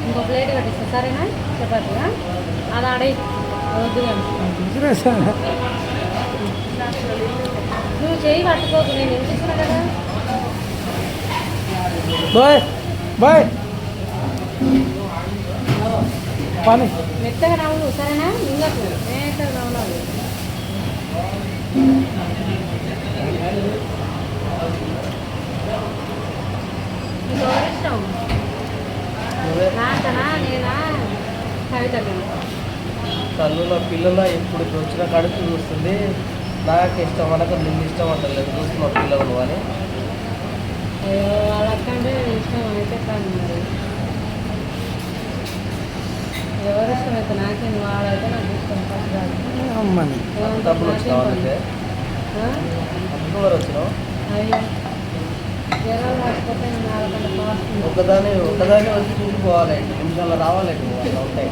ఇంకో ప్లేట్ కట్టిస్తా సరేనా చపాతీగా అది ఆడే వద్దు నువ్వు చేయి పట్టుకోకు నేను ఏం చేస్తున్నా కదా బాయ్ బాయ్ పని మెత్తగా రావు సరేనా ఇంకకు మెత్తగా రావాలి ఇష్టం నాకనా నేనా కవితకి తల్లులో పిల్లల ఇప్పుడు వచ్చిన కడుపు చూస్తుంది నాకు ఇష్టం అనక నిన్ను ఇష్టం అంటలేదు చూస్తున్నా పిల్లలు అని అయ్యో వాళ్ళకంటే ఇష్టం అయితే కాదు మరి ఎవరు ఇష్టం అయితే నాకేం వాడైతే నాకు ఇష్టం ఫస్ట్ కాదు అమ్మని డబ్బులు వచ్చినావు అంటే అప్పుడు వచ్చినావు అయ్యో జ్వరాలు రాకపోతే నేను వాళ్ళకంటే ఫాస్ట్ ఒకదాని వచ్చి చూసిపోవాలి నిమిషాల్లో రావాలి అలా ఉంటాయి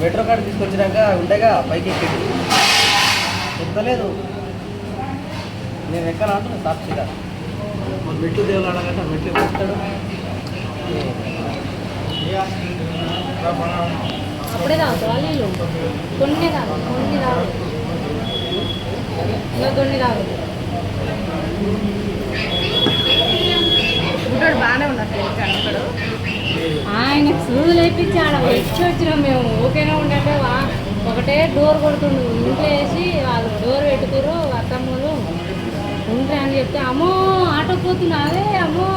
మెట్రో కార్డు తీసుకొచ్చినాక ఉంటాయిగా పైకి ఎక్కి చెప్తలేదు నేను ఎక్కడ అంటున్నా సాక్షిగా మెట్లు దేవుడు అడగంటే మెట్లు ఎప్పుడూ అప్పుడే తాగుతావా నీళ్ళు కొన్ని తాగు ఇంకా కొన్ని తాగు గుడ్డోడు బాగానే ఉన్నట్టు అక్కడ ఆయన సూదులు వేయించి ఆడ వచ్చి వచ్చినాం మేము ఓకేనా ఉండే ఒకటే డోర్ కొడుతుండు ఇంట్లో వేసి వాళ్ళు డోర్ పెట్టుకురు అత్తమ్మలు ఉంటే అని చెప్తే అమ్మో ఆటో పోతున్నా అదే అమ్మో